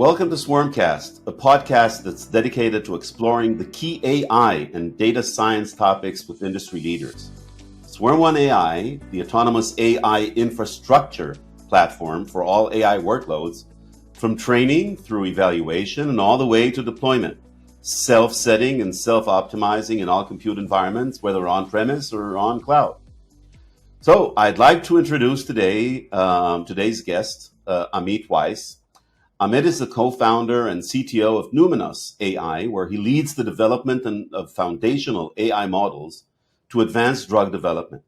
Welcome to SwarmCast, a podcast that's dedicated to exploring the key AI and data science topics with industry leaders. SwarmOne AI, the autonomous AI infrastructure platform for all AI workloads, from training through evaluation and all the way to deployment, self-setting and self-optimizing in all compute environments, whether on-premise or on cloud. So I'd like to introduce today's guest, Amit Weiss. Amit is the co-founder and CTO of Numenos AI, where he leads the development of foundational AI models to advance drug development.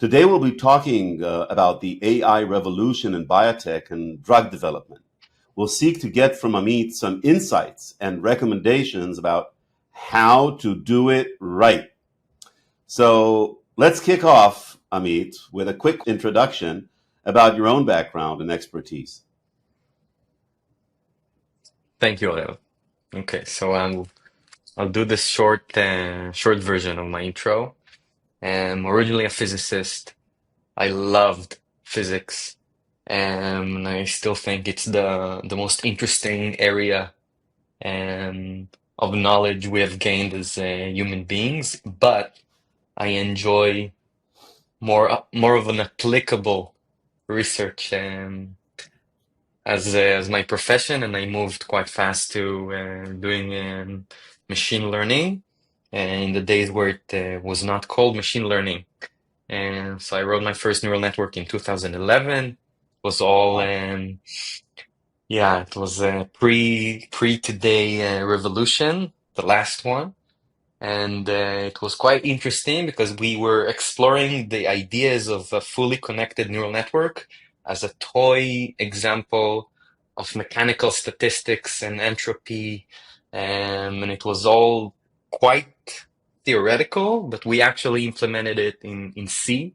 Today we'll be talking about the AI revolution in biotech and drug development. We'll seek to get from Amit some insights and recommendations about how to do it right. So let's kick off, Amit, with a quick introduction about your own background and expertise. Thank you, Harel. Okay, so I'll do this short version of my intro. I'm originally a physicist. I loved physics, and I still think it's the most interesting area of knowledge we have gained as human beings. But I enjoy more of an applicable research as my profession, and I moved quite fast to doing machine learning in the days where it was not called machine learning. And so I wrote my first neural network in 2011. It was all it was pre today revolution, the last one. And it was quite interesting because we were exploring the ideas of a fully connected neural network as a toy example of mechanical statistics and entropy. And it was all quite theoretical, but we actually implemented it in C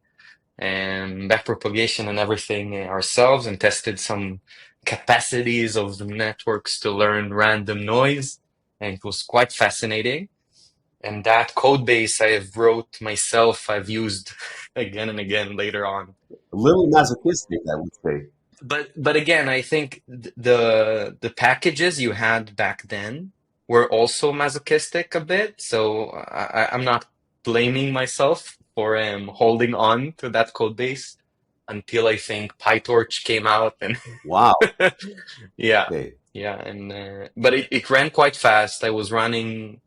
and backpropagation and everything ourselves, and tested some capacities of the networks to learn random noise. And it was quite fascinating. And that code base I have wrote myself, I've used again and again later on. A little masochistic, I would say. But again, I think the packages you had back then were also masochistic a bit. So I'm not blaming myself for holding on to that code base until I think PyTorch came out and Wow. yeah, Okay. yeah, and but it ran quite fast. I was running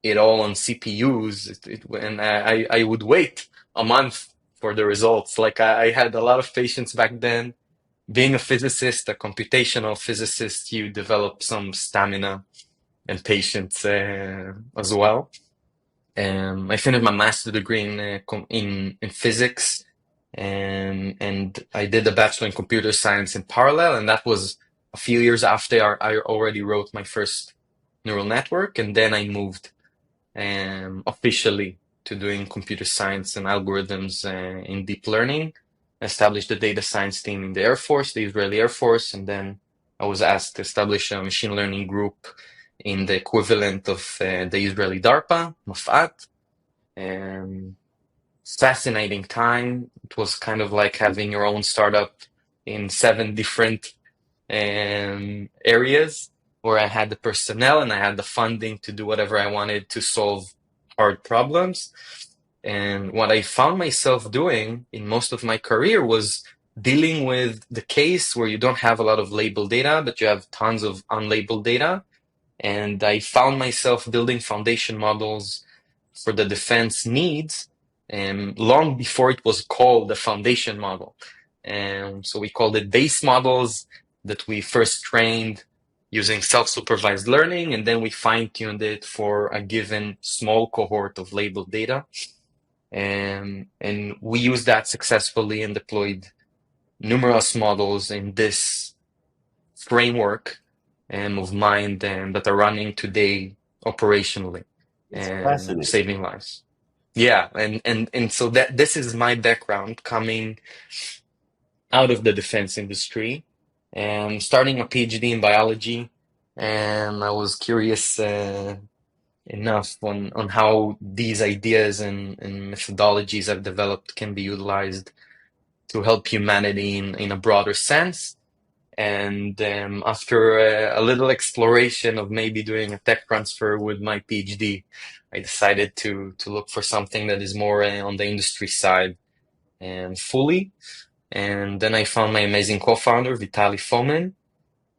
it all on CPUs, and I would wait a month for the results. Like I had a lot of patience back then. Being a physicist, a computational physicist, you develop some stamina and patience as well. I finished my master's degree in physics, and I did a bachelor in computer science in parallel, and that was a few years after I already wrote my first neural network, and then I moved officially to doing computer science and algorithms in deep learning. I established the data science team in the Air Force, the Israeli Air Force, and then I was asked to establish a machine learning group in the equivalent of the Israeli DARPA, Mafat. Fascinating time. It was kind of like having your own startup in 7 different areas, where I had the personnel and I had the funding to do whatever I wanted to solve hard problems. And what I found myself doing in most of my career was dealing with the case where you don't have a lot of labeled data, but you have tons of unlabeled data. And I found myself building foundation models for the defense needs long before it was called the foundation model. And so we called it base models that we first trained using self-supervised learning, and then we fine-tuned it for a given small cohort of labeled data. And we used that successfully and deployed numerous models in this framework of mind that are running today operationally and saving lives. Yeah, and so that this is my background coming out of the defense industry and starting a PhD in biology, and I was curious enough on how these ideas and methodologies I've developed can be utilized to help humanity in a broader sense. And after a little exploration of maybe doing a tech transfer with my PhD, I decided to look for something that is more on the industry side and fully. And then I found my amazing co-founder, Vitaly Fomin,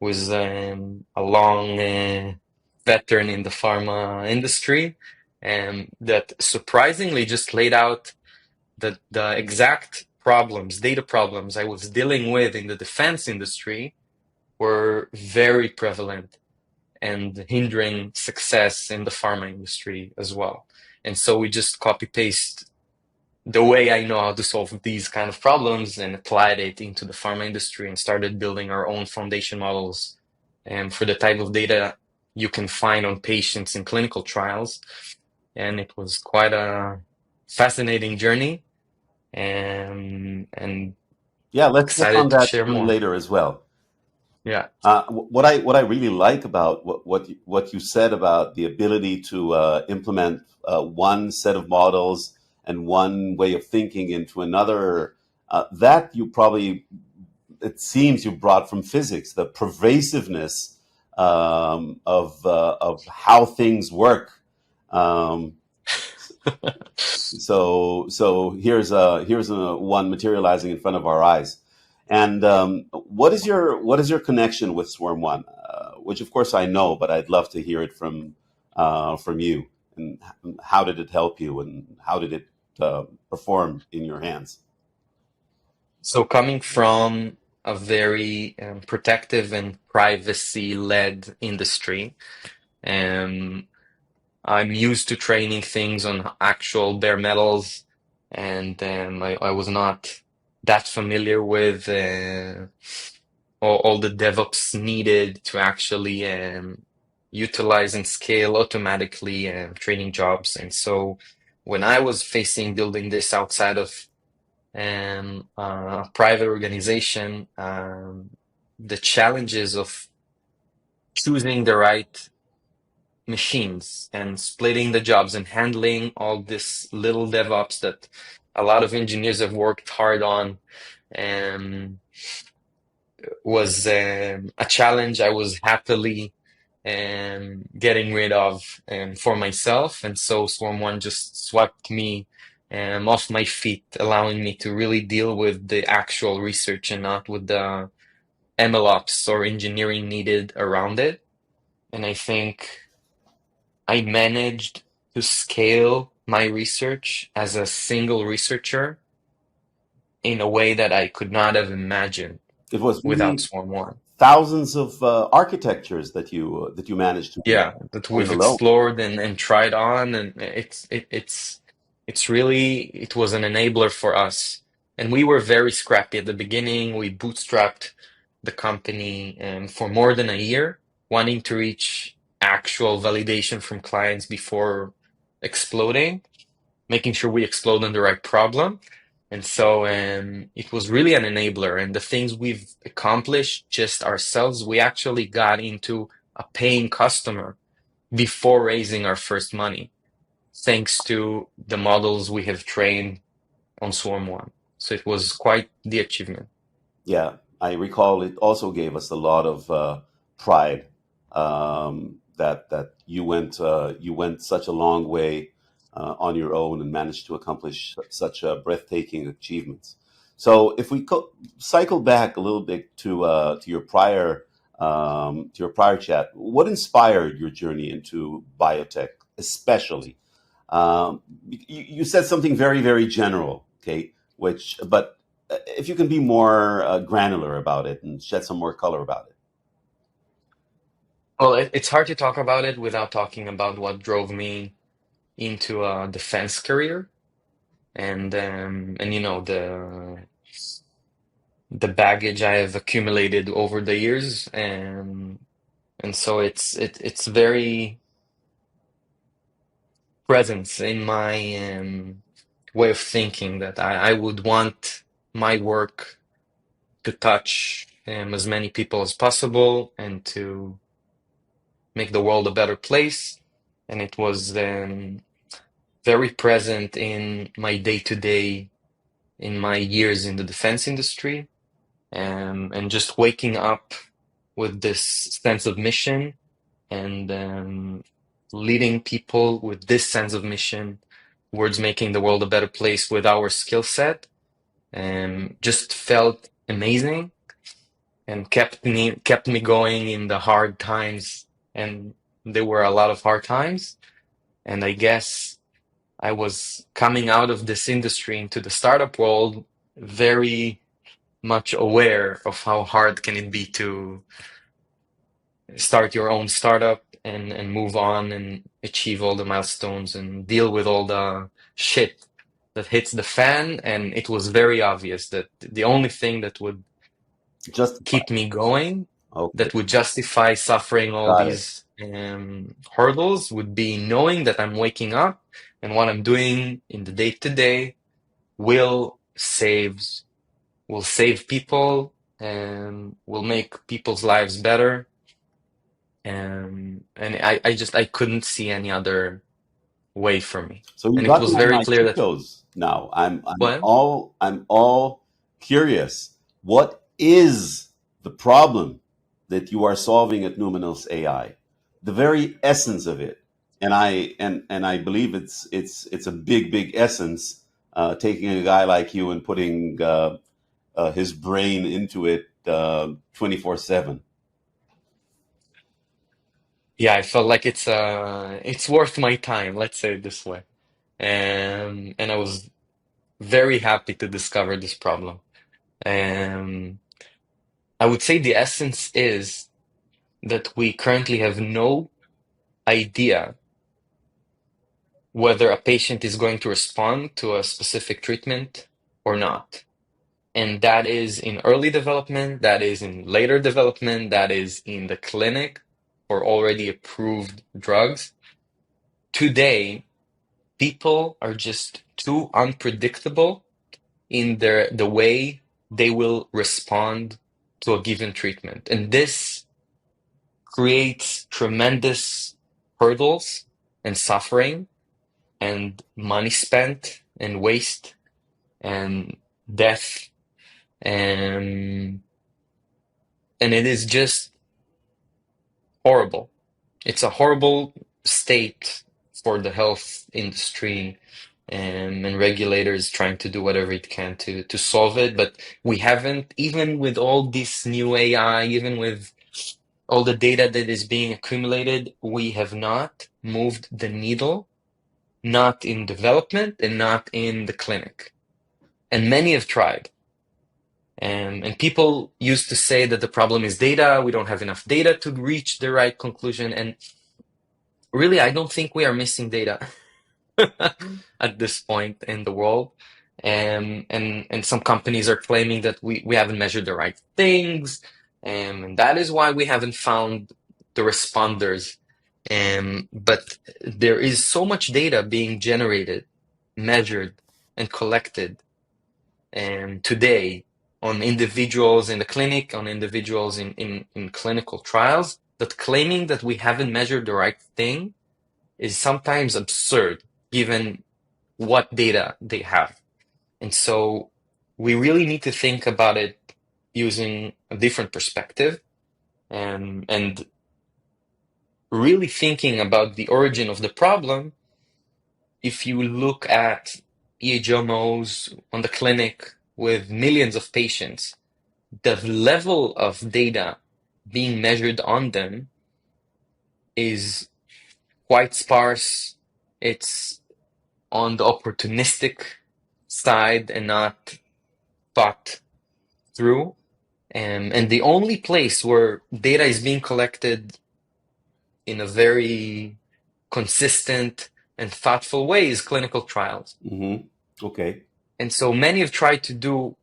who is a long veteran in the pharma industry, and that surprisingly just laid out the exact problems, data problems I was dealing with in the defense industry were very prevalent and hindering success in the pharma industry as well. And so we just copy paste the way I know how to solve these kind of problems and applied it into the pharma industry and started building our own foundation models for the type of data you can find on patients in clinical trials. And it was quite a fascinating journey and Yeah, let's get on excited to that share more. later as well. Yeah. What I really like about what you said about the ability to implement one set of models and one way of thinking into another, that you probably, it seems you brought from physics, the pervasiveness of how things work. Um, so here's a one materializing in front of our eyes. And what is your connection with SwarmOne? Which of course I know, but I'd love to hear it from you. And how did it help you, and how did it perform in your hands? So coming from a very protective and privacy-led industry, um, I'm used to training things on actual bare metals, and I was not that familiar with all the DevOps needed to actually utilize and scale automatically training jobs. And so when I was facing building this outside of a private organization, the challenges of choosing the right machines and splitting the jobs and handling all this little DevOps that a lot of engineers have worked hard on um, was a challenge I was happily getting rid of for myself. And so SwarmOne just swept me off my feet, allowing me to really deal with the actual research and not with the MLOps or engineering needed around it. And I think I managed to scale my research as a single researcher in a way that I could not have imagined It was without really SwarmOne. thousands of architectures that you managed to Yeah, that point we've alone. explored and tried on, and it's really it was an enabler for us. And we were very scrappy at the beginning. We bootstrapped the company for more than a year, wanting to reach actual validation from clients before exploding, making sure we explode on the right problem. And so it was really an enabler. And the things we've accomplished just ourselves, we actually got into a paying customer before raising our first money, thanks to the models we have trained on SwarmOne. So it was quite the achievement. Yeah, I recall it also gave us a lot of pride, that you went such a long way on your own and managed to accomplish such breathtaking achievements. So if we cycle back a little bit to your prior chat, what inspired your journey into biotech, especially? You said something very, very general, okay? But if you can be more granular about it and shed some more color about it. Well, it's hard to talk about it without talking about what drove me into a defense career and the baggage I have accumulated over the years and so it's very present in my way of thinking that I would want my work to touch as many people as possible and to make the world a better place. And it was very present in my day to day, in my years in the defense industry. and just waking up with this sense of mission and leading people with this sense of mission towards making the world a better place with our skill set, just felt amazing and kept me going in the hard times. And there were a lot of hard times. And I guess I was coming out of this industry into the startup world very much aware of how hard can it be to start your own startup and move on and achieve all the milestones and deal with all the shit that hits the fan. And it was very obvious that the only thing that would Just keep me going, okay, that would justify suffering all got it. these hurdles, would be knowing that I'm waking up and what I'm doing in the day to day will save people and will make people's lives better. And I couldn't see any other way for me. So you And it got was me on very my clear that, tiptoes now. well, I'm all curious. What is the problem that you are solving at Numenos AI? The very essence of it. And I believe it's a big essence, taking a guy like you and putting his brain into it 24/7. yeah, I felt like it's worth my time, let's say it this way. And I was very happy to discover this problem. Um, I would say the essence is that we currently have no idea whether a patient is going to respond to a specific treatment or not. And that is in early development, that is in later development, that is in the clinic for already approved drugs. Today, people are just too unpredictable in the way they will respond to a given treatment. And this creates tremendous hurdles and suffering and money spent and waste and death, and it is just horrible. It's a horrible state for the health industry, and regulators trying to do whatever it can to solve it. But we haven't, even with all this new AI, even with all the data that is being accumulated, we have not moved the needle, not in development and not in the clinic. And many have tried. And people used to say that the problem is data. We don't have enough data to reach the right conclusion. And really, I don't think we are missing data at this point in the world. And some companies are claiming that we haven't measured the right things. And that is why we haven't found the responders. But there is so much data being generated, measured, and collected today on individuals in the clinic, on individuals in clinical trials, that claiming that we haven't measured the right thing is sometimes absurd given what data they have. And so we really need to think about it using a different perspective, and really thinking about the origin of the problem. If you look at EHMOs on the clinic with millions of patients, the level of data being measured on them is quite sparse. It's on the opportunistic side and not thought through. And the only place where data is being collected in a very consistent and thoughtful way is clinical trials. Okay. And so many have tried to do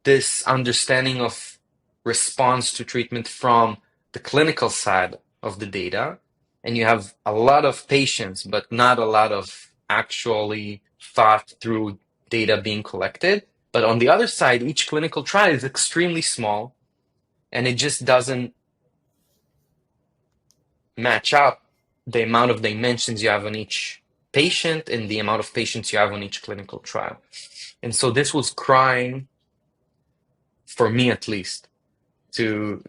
this understanding of response to treatment from the clinical side of the data. And you have a lot of patients, but not a lot of actually thought through data being collected. But on the other side, each clinical trial is extremely small, and it just doesn't match up the amount of dimensions you have on each patient and the amount of patients you have on each clinical trial. And so this was crying for me at least, to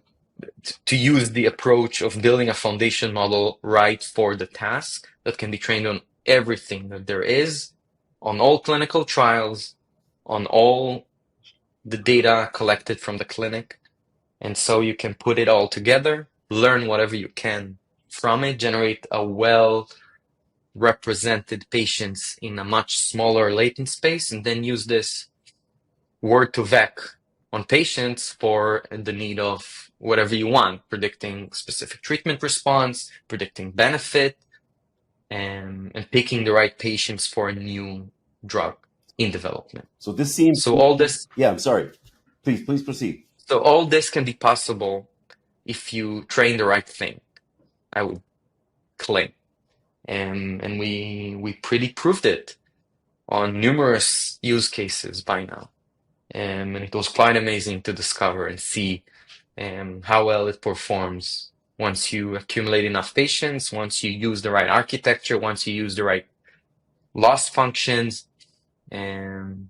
use the approach of building a foundation model right for the task that can be trained on everything that there is, on all clinical trials, on all the data collected from the clinic. And so you can put it all together, learn whatever you can from it, generate a well represented patients in a much smaller latent space, and then use this word to vec on patients for the need of whatever you want, predicting specific treatment response, predicting benefit, and picking the right patients for a new drug in development. So this seems, So all this, yeah, I'm sorry. Please proceed. so all this can be possible if you train the right thing, I would claim. And we pretty proved it on numerous use cases by now. And it was quite amazing to discover and see how well it performs once you accumulate enough patients, once you use the right architecture, once you use the right loss functions. And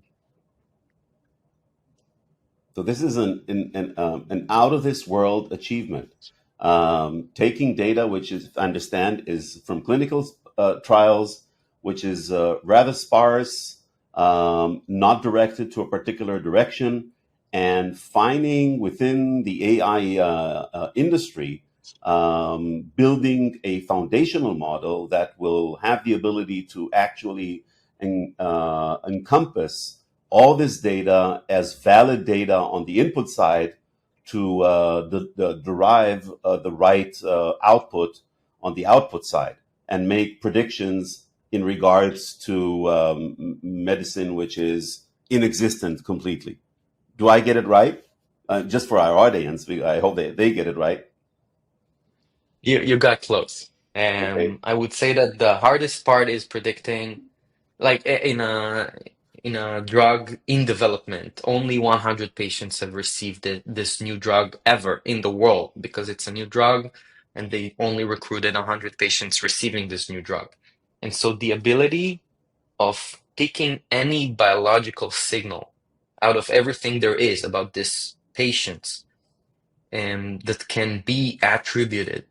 So this is an out of this world achievement. Taking data, which is, I understand, is from clinical trials, which is rather sparse, not directed to a particular direction, and finding within the AI industry, building a foundational model that will have the ability to actually encompass all this data as valid data on the input side to derive the right output on the output side and make predictions in regards to medicine which is inexistent completely. Do I get it right? Just for our audience, I hope they get it right. you got close. Okay. I would say that the hardest part is predicting, like in a drug in development, only 100 patients have received this new drug ever in the world because it's a new drug and they only recruited 100 patients receiving this new drug. And so the ability of taking any biological signal out of everything there is about this patient that can be attributed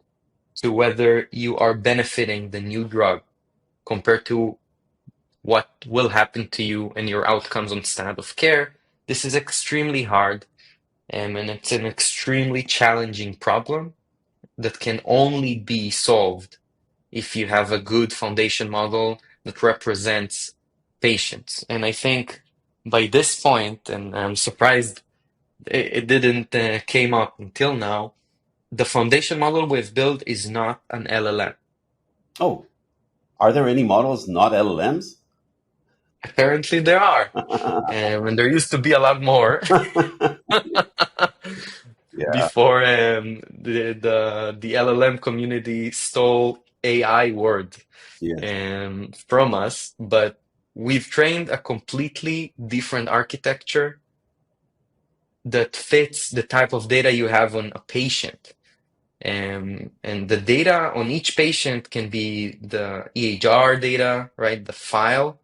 to whether you are benefiting the new drug compared to what will happen to you and your outcomes on standard of care. This is extremely hard, and it's an extremely challenging problem that can only be solved if you have a good foundation model that represents patients. And I think by this point, and I'm surprised it didn't came up until now, the foundation model we've built is not an LLM. Oh, are there any models not LLMs? Apparently there are, and there used to be a lot more Yeah. before the LLM community stole AI word Yes. from us. But we've trained a completely different architecture that fits the type of data you have on a patient. And the data on each patient can be the EHR data, right? The file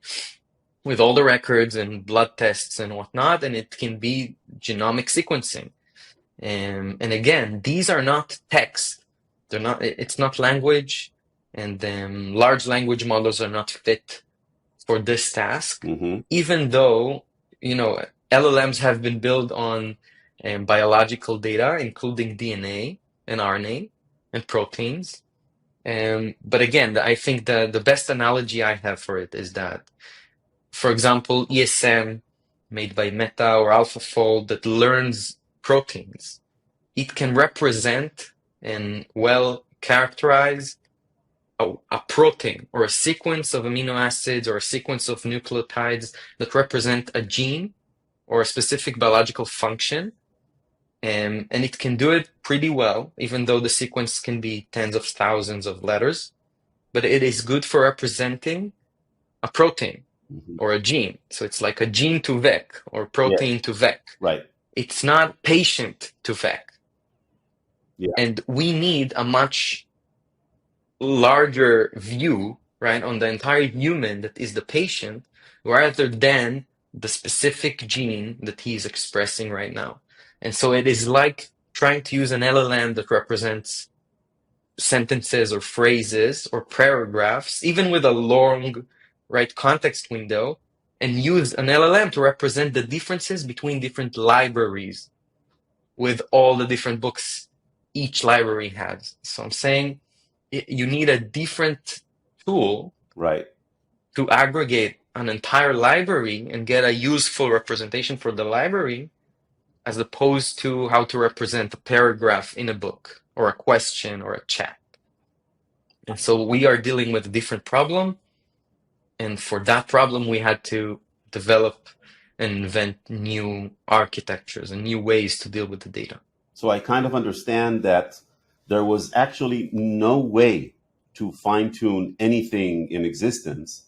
with all the records and blood tests and whatnot, and it can be genomic sequencing. And again, these are not text. They're not, it's not language, and large language models are not fit for this task, Mm-hmm. even though, LLMs have been built on biological data, including DNA and RNA and proteins. But again, I think the best analogy I have for it is that, for example, ESM made by Meta or AlphaFold that learns proteins, it can represent and well characterize a protein or a sequence of amino acids or a sequence of nucleotides that represent a gene or a specific biological function. And it can do it pretty well, even though the sequence can be tens of thousands of letters. But it is good for representing a protein Mm-hmm. or a gene. So it's like a gene to vec or Yeah. protein to vec. Right. It's not patient to vec. Yeah. And we need a much larger view, right, on the entire human that is the patient, rather than the specific gene that he is expressing right now. And so it is like trying to use an LLM that represents sentences or phrases or paragraphs, even with a long, right, context window, and use an LLM to represent the differences between different libraries with all the different books each library has. So I'm saying you need a different tool Right. to aggregate an entire library and get a useful representation for the library, as opposed to how to represent a paragraph in a book or a question or a chat. And so we are dealing with a different problem. And for that problem, we had to develop and invent new architectures and new ways to deal with the data. So I kind of understand that there was actually no way to fine tune anything in existence,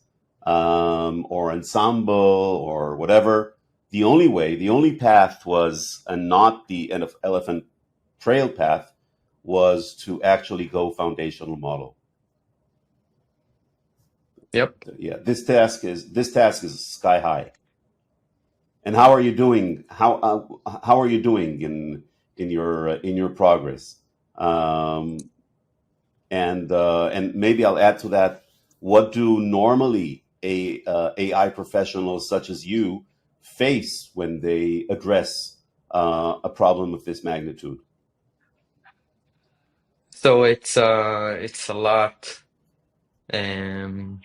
or ensemble or whatever. The only way, the only path was, and not the elephant trail path, was to actually go foundational model. Yep. Yeah, this task is sky high. And how are you doing? How are you doing in your progress? Um, and maybe I'll add to that. What do normally AI professionals such as you face when they address a problem of this magnitude? So it's a lot um,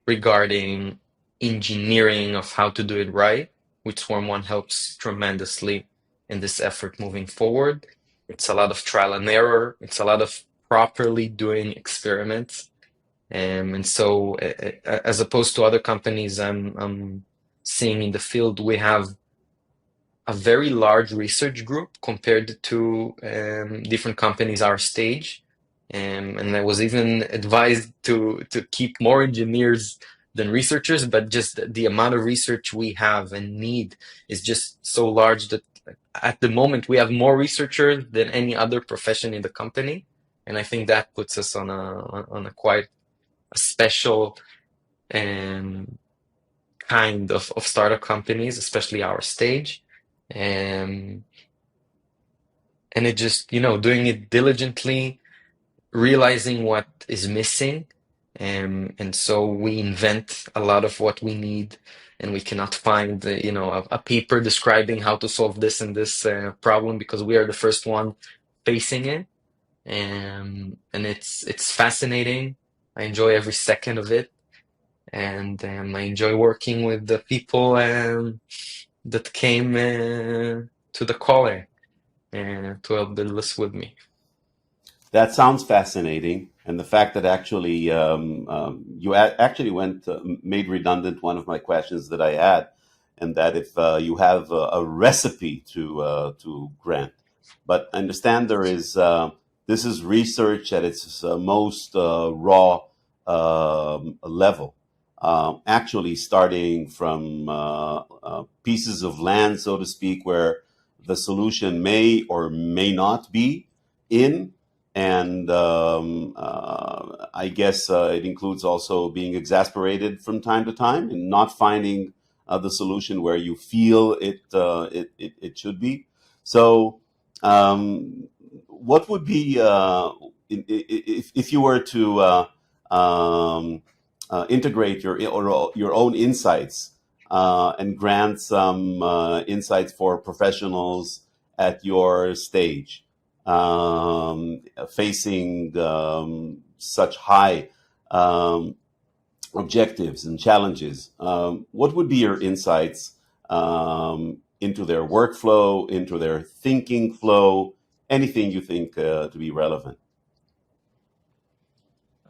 regarding engineering of how to do it right, which SwarmOne helps tremendously in this effort moving forward. It's a lot of trial and error. It's a lot of properly doing experiments. And so, as opposed to other companies I'm seeing in the field, we have a very large research group compared to different companies our stage. And I was even advised to keep more engineers than researchers, but just the amount of research we have and need is just so large that at the moment we have more researchers than any other profession in the company. And I think that puts us on a quite a special um, kind of startup companies, especially our stage. Um, and it just, doing it diligently, realizing what is missing. And so we invent a lot of what we need, and we cannot find, a paper describing how to solve this and this problem because we are the first one facing it. And it's fascinating. I enjoy every second of it. And I enjoy working with the people that came to the calling to help build this with me. That sounds fascinating, and the fact that actually you actually made redundant one of my questions that I had, and that if you have a recipe to grant, but I understand this is research at its most raw level, actually starting from pieces of land, so to speak, where the solution may or may not be in. And I guess it includes also being exasperated from time to time and not finding the solution where you feel it should be. So, what would be if you were to integrate your own insights and grant some insights for professionals at your stage, facing such high objectives and challenges? What would be your insights into their workflow, into their thinking flow, anything you think to be relevant?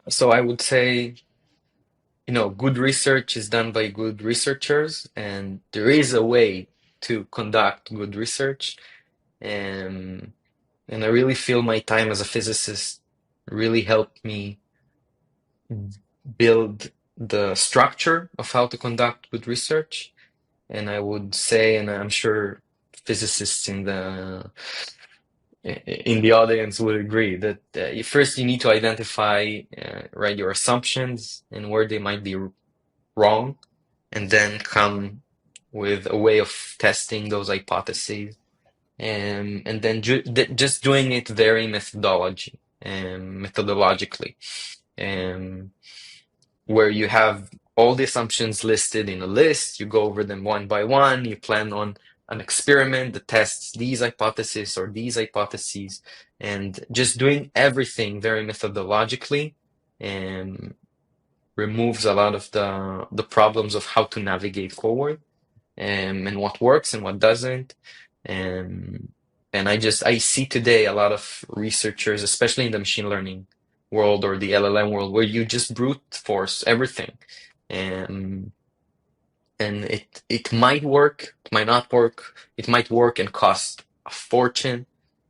So I would say, good research is done by good researchers, and there is a way to conduct good research. Um, and I really feel my time as a physicist really helped me build the structure of how to conduct good research. And I would say, and I'm sure physicists in the audience would agree that first you need to identify right your assumptions and where they might be wrong, and then come with a way of testing those hypotheses. and then just doing it very methodologically, um, where you have all the assumptions listed in a list, you go over them one by one, you plan on an experiment that tests these hypotheses or these hypotheses, and just doing everything very methodologically and removes a lot of the problems of how to navigate forward, and what works and what doesn't. Um, and I see today a lot of researchers, especially in the machine learning world or the LLM world, where you just brute force everything. Um, and it might work, it might not work, it might work and cost a fortune.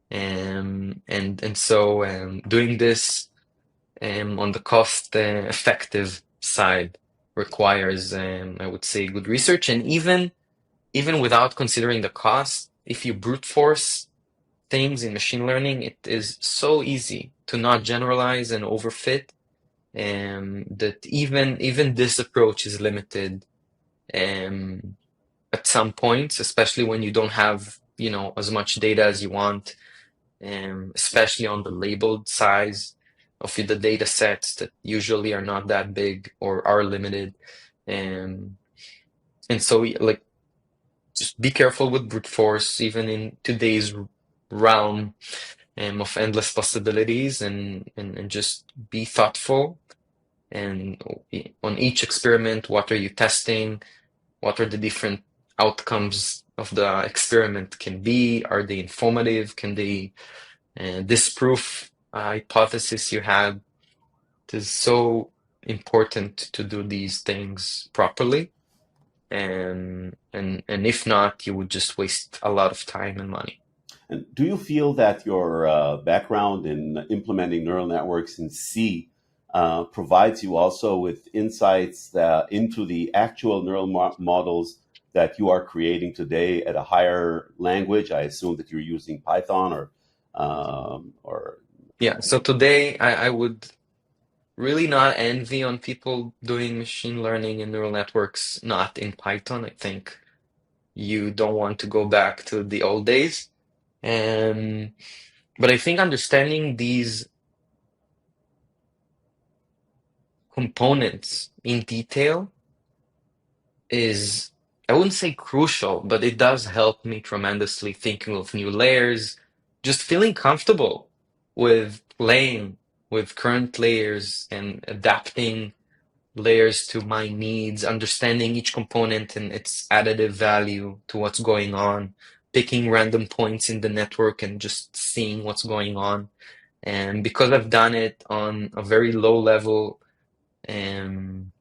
And so doing this on the cost effective side requires, I would say, good research. And even without considering the cost, if you brute force things in machine learning, it is so easy to not generalize and overfit, that even this approach is limited um, at some points, especially when you don't have, as much data as you want, especially on the labeled size of the data sets that usually are not that big or are limited. Um, and so, like, just be careful with brute force, even in today's realm of endless possibilities, and just be thoughtful. And on each experiment, what are you testing? What are the different outcomes of the experiment can be? Are they informative? Can they disprove a hypothesis you had? It is so important to do these things properly. And if not, you would just waste a lot of time and money. And do you feel that your background in implementing neural networks in C provides you also with insights into the actual neural models that you are creating today at a higher language? I assume that you're using Python or Yeah, so today I would really not envy on people doing machine learning and neural networks not in Python. I think you don't want to go back to the old days. Um, but I think understanding these components in detail is, I wouldn't say crucial, but it does help me tremendously thinking of new layers, just feeling comfortable with playing with current layers and adapting layers to my needs, understanding each component and its additive value to what's going on, picking random points in the network and just seeing what's going on. And because I've done it on a very low level, um,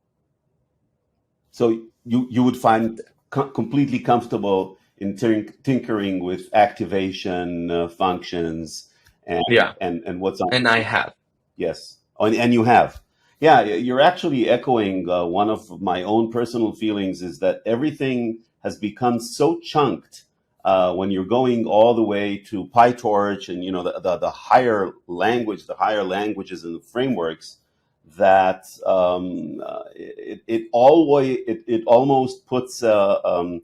so you would find completely comfortable in tinkering with activation functions and, yeah, and what's on. and I have. Yes. Oh, and you have. Yeah, you're actually echoing one of my own personal feelings is that everything has become so chunked when you're going all the way to PyTorch and the higher language, the higher languages and the frameworks that it almost puts a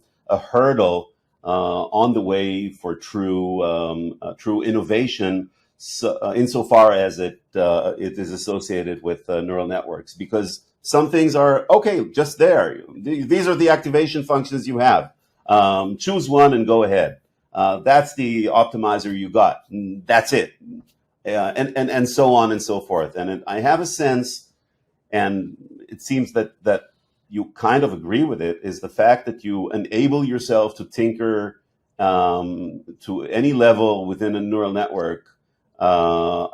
hurdle on the way for true innovation, so, insofar as it is associated with neural networks, because some things are okay, just there. These are the activation functions you have. Choose one and go ahead. That's the optimizer you got. That's it. And so on and so forth. And I have a sense, and it seems that you kind of agree with it, is the fact that you enable yourself to tinker to any level within a neural network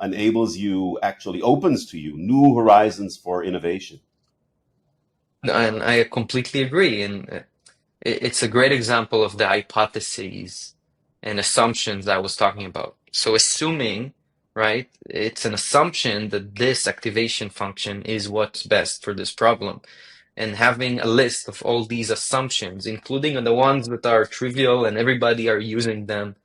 enables you, actually opens to you new horizons for innovation. And I completely agree. And it's a great example of the hypotheses and assumptions I was talking about. So assuming, right, it's an assumption that this activation function is what's best for this problem. And having a list of all these assumptions, including the ones that are trivial and everybody are using them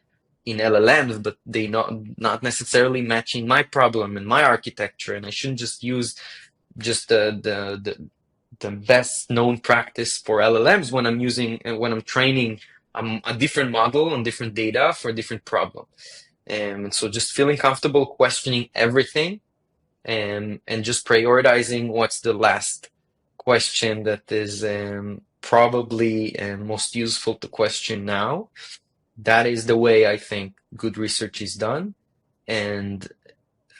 in LLMs, but they not necessarily matching my problem and my architecture. And I shouldn't just use just the best known practice for LLMs when I'm training a different model on different data for a different problem. And so just feeling comfortable questioning everything, and just prioritizing what's the last question that is probably most useful to question now. That is the way I think good research is done. And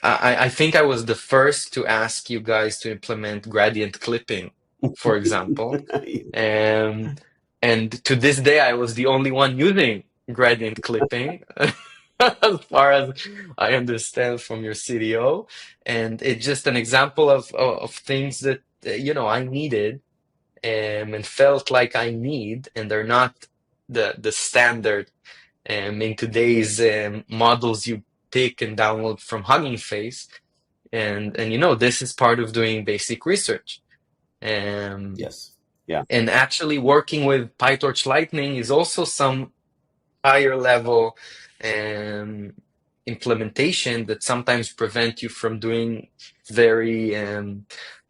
I think I was the first to ask you guys to implement gradient clipping, for example. Um, and to this day, I was the only one using gradient clipping, as far as I understand from your CDO. And it's just an example of things that I needed, and felt like I need, and they're not the standard in today's models you pick and download from Hugging Face. And this is part of doing basic research. Yes. Yeah. And actually working with PyTorch Lightning is also some higher level um, implementation that sometimes prevent you from doing very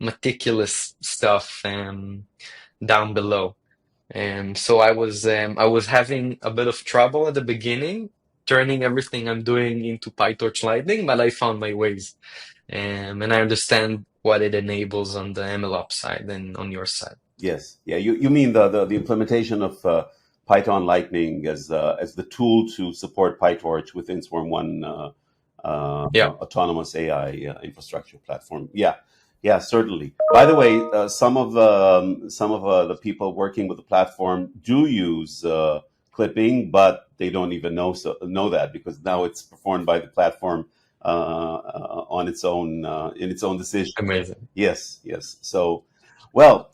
meticulous stuff down below. And so I was having a bit of trouble at the beginning, turning everything I'm doing into PyTorch Lightning, but I found my ways. And I understand what it enables on the MLOps side and on your side. Yes. Yeah. You mean the implementation of Python Lightning as the tool to support PyTorch within SwarmOne Yeah, autonomous AI infrastructure platform. Yeah. Yeah. Certainly. By the way, some of the people working with the platform do use clipping, but they don't even know that, because now it's performed by the platform on its own in its own decision. amazing. Yes, yes. So, well,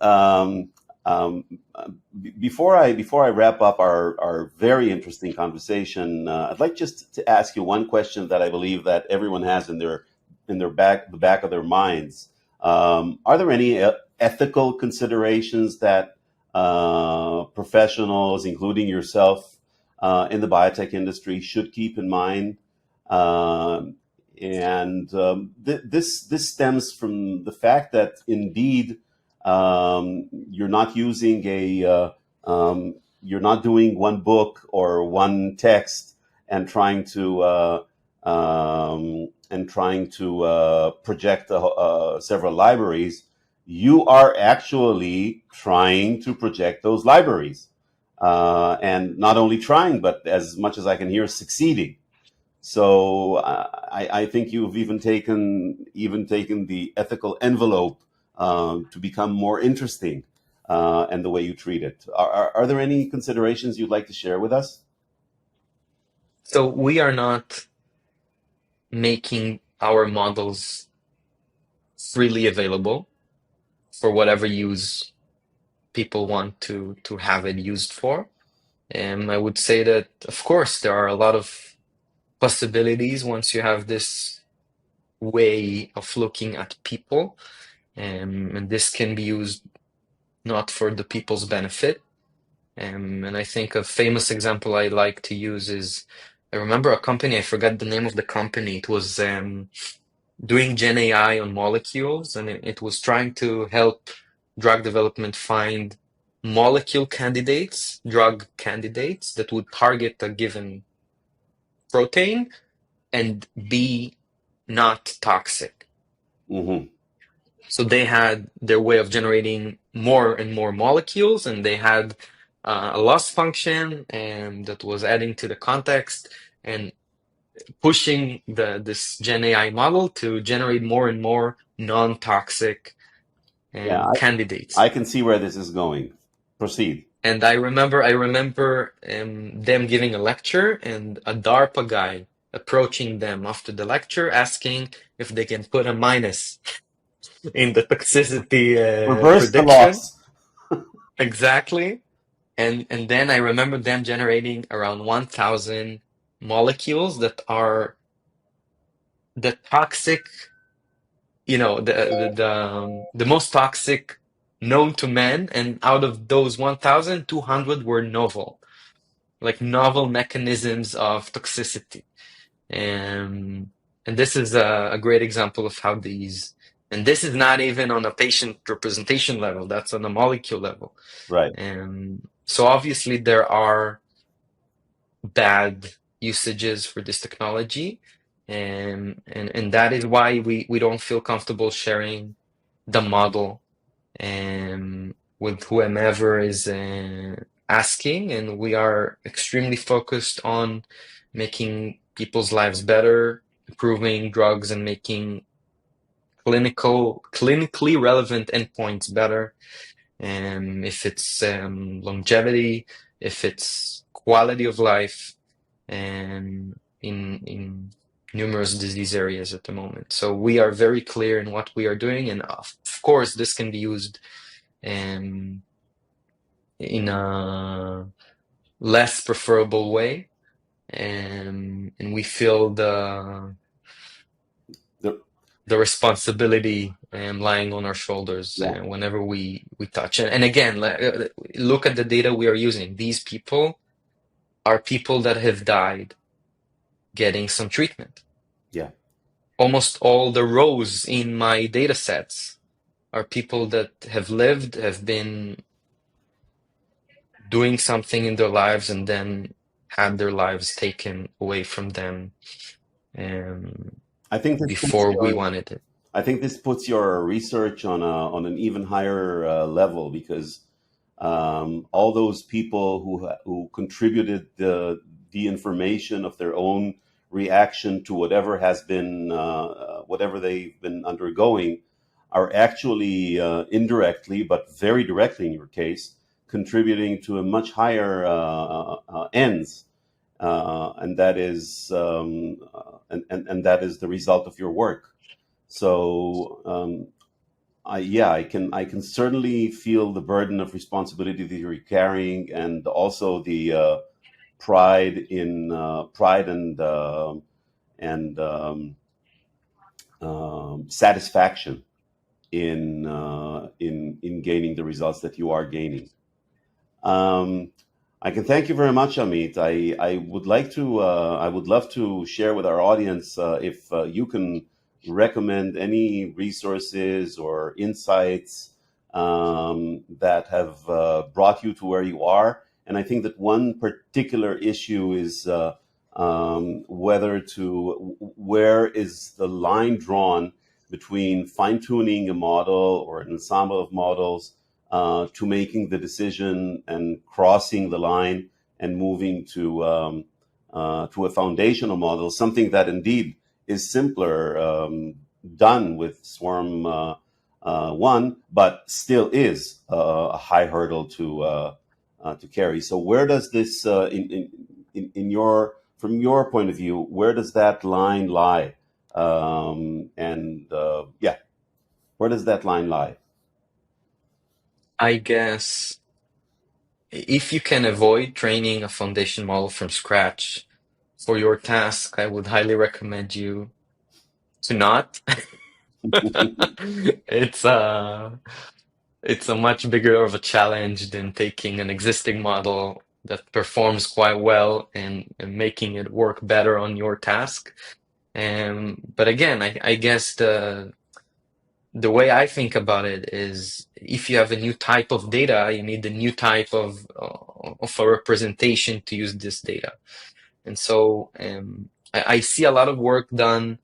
before I wrap up our very interesting conversation, I'd like just to ask you one question that I believe that everyone has in their the back of their minds. Are there any ethical considerations that professionals, including yourself, in the biotech industry, should keep in mind? This stems from the fact that indeed you're not using you're not doing one book or one text and trying to project several libraries. You are actually trying to project those libraries, and not only trying, but as much as I can hear, succeeding. So I think you've even taken the ethical envelope to become more interesting, and the way you treat it. Are there any considerations you'd like to share with us? So we are not making our models freely available for whatever use people want to have it used for. And I would say that, of course, there are a lot of possibilities once you have this way of looking at people, and this can be used not for the people's benefit. And I think a famous example I like to use is, I remember a company, I forgot the name of the company. It was doing Gen AI on molecules, and it was trying to help drug development find drug candidates that would target a given protein and be not toxic. Mm-hmm. So they had their way of generating more and more molecules, and they had a loss function, and that was adding to the context and pushing this Gen AI model to generate more and more non-toxic Yeah, candidates. I can see where this is going. Proceed. And I remember them giving a lecture, and a DARPA guy approaching them after the lecture, asking if they can put a minus in the toxicity Reverse the prediction. loss. Exactly. And then I remember them generating around 1,000 molecules that are the toxic, the most toxic known to man, and out of those 1,000, 200 were novel, like novel mechanisms of toxicity. Um, and this is a great example of how and this is not even on a patient representation level, that's on a molecule level. Right. So obviously there are bad usages for this technology. And that is why we don't feel comfortable sharing the model with whomever is asking. And we are extremely focused on making people's lives better, improving drugs, and making clinically relevant endpoints better. If it's longevity, if it's quality of life, in numerous disease areas at the moment. So we are very clear in what we are doing, and of course, this can be used in a less preferable way, and we feel The- the responsibility lying on our shoulders yeah. whenever we touch. And again, look at the data we are using. These people are people that have died getting some treatment. Yeah. Almost all the rows in my data sets are people that have lived, have been doing something in their lives, and then had their lives taken away from them I think this puts before we wanted it. I think this puts your research on an even higher level, because all those people who contributed the information of their own reaction to whatever has been whatever they've been undergoing are actually indirectly, but very directly in your case, contributing to a much higher ends, and that is and that is the result of your work. So I can certainly feel the burden of responsibility that you're carrying, and also the pride and satisfaction in gaining the results that you are gaining. Um, I can thank you very much, Amit. I would like to I would love to share with our audience if you can recommend any resources or insights that have brought you to where you are. And I think that one particular issue is where is the line drawn between fine tuning a model or an ensemble of models to making the decision and crossing the line and moving to a foundational model, something that indeed is simpler, done with Swarm One, but still is a high hurdle to carry. So where does this, in your from your point of view, where does that line lie? Yeah, where does that line lie? I guess if you can avoid training a foundation model from scratch for your task, I would highly recommend you to not. It's it's a much bigger of a challenge than taking an existing model that performs quite well and making it work better on your task. But again, I guess the way I think about it is if you have a new type of data, you need a new type of a representation to use this data. And so I see a lot of work done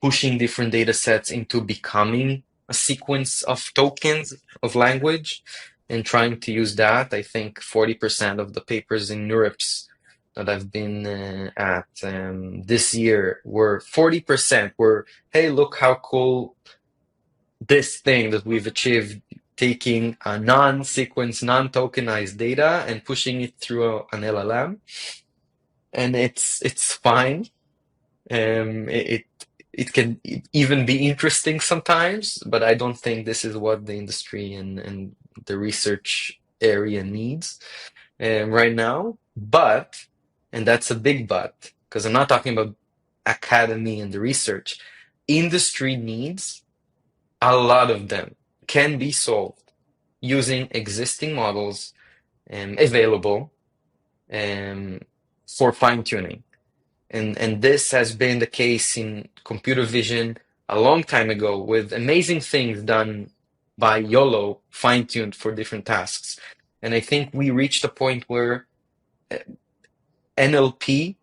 pushing different data sets into becoming a sequence of tokens of language and trying to use that. I think 40% of the papers in NeurIPS that I've been at this year were 40% were, hey, look how cool this thing that we've achieved, taking a non-sequence, non-tokenized data and pushing it through an LLM. And it's fine. It can even be interesting sometimes, but I don't think this is what the industry and the research area needs right now. But, and that's a big but, because I'm not talking about academy and the research. Industry needs, a lot of them can be solved using existing models available for fine-tuning. And this has been the case in computer vision a long time ago, with amazing things done by YOLO, fine-tuned for different tasks. And I think we reached a point where NLP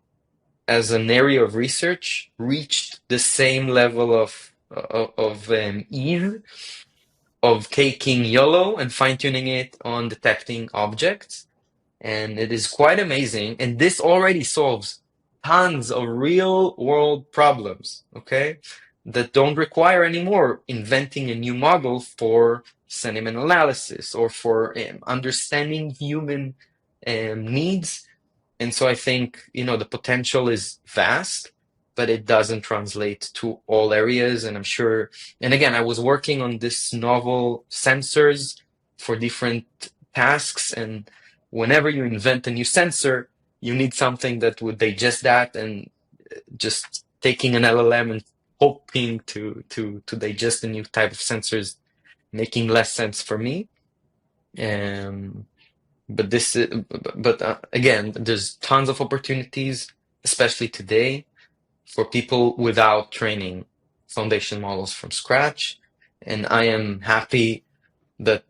as an area of research reached the same level of ease of taking YOLO and fine-tuning it on detecting objects. And it is quite amazing. And this already solves tons of real world problems, okay? That don't require anymore inventing a new model for sentiment analysis or for understanding human needs. And so I think, the potential is vast, but it doesn't translate to all areas. And I'm sure, and again, I was working on this novel sensors for different tasks. And whenever you invent a new sensor, you need something that would digest that, and just taking an LLM and hoping to digest a new type of sensors, making less sense for me. Um, but this, again, there's tons of opportunities, especially today, for people without training foundation models from scratch. And I am happy that,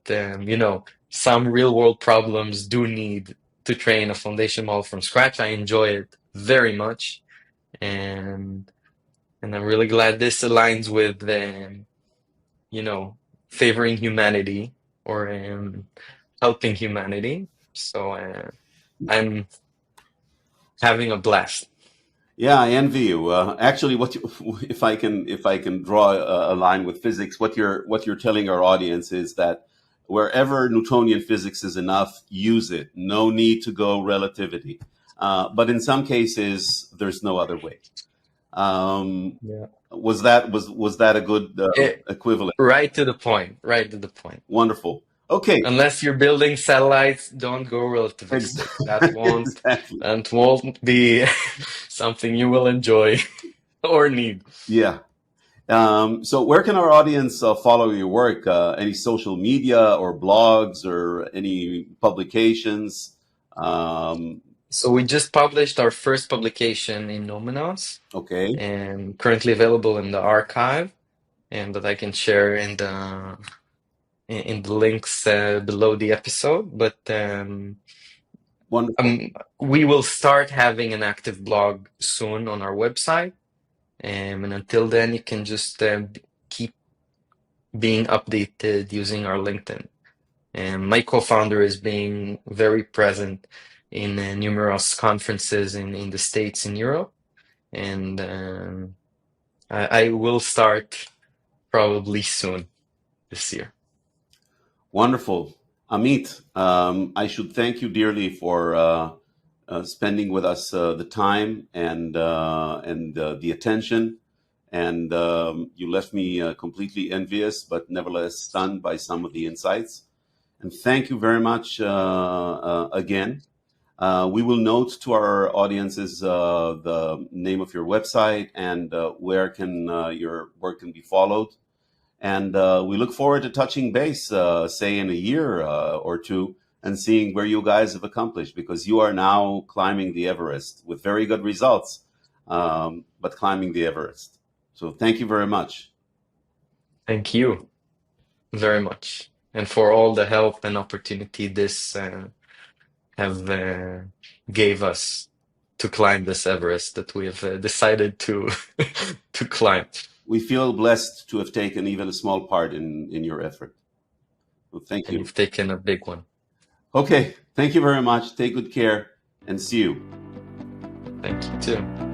some real world problems do need to train a foundation model from scratch. I enjoy it very much. And I'm really glad this aligns with, favoring humanity or helping humanity. So I'm having a blast. Yeah, I envy you. Actually, if I can draw a line with physics, what you're telling our audience is that wherever Newtonian physics is enough, use it. No need to go relativity. But in some cases, there's no other way. Yeah. Was that a good equivalent? Right to the point. Right to the point. Wonderful. Okay. Unless you're building satellites, don't go relativistic. Exactly. That won't be something you will enjoy or need. Yeah. So where can our audience follow your work? Any social media or blogs or any publications? So we just published our first publication in Numenos, Okay. and currently available in the archive, and that I can share in the links below the episode. But Wonderful. we will start having an active blog soon on our website. And until then, you can just keep being updated using our LinkedIn. And my co-founder is being very present in numerous conferences in the States and Europe. And I will start probably soon this year. Wonderful. Amit, I should thank you dearly for spending with us the time and the attention. And you left me completely envious, but nevertheless stunned by some of the insights. And thank you very much again. We will note to our audiences the name of your website and where can your work can be followed. And we look forward to touching base, say in a year or two, and seeing where you guys have accomplished, because you are now climbing the Everest with very good results, but climbing the Everest. So thank you very much. Thank you very much. And for all the help and opportunity this have gave us to climb this Everest that we have decided to to climb. We feel blessed to have taken even a small part in your effort. Well, thank And you. you've taken a big one. Okay, thank you very much. Take good care and see you. Thank you too.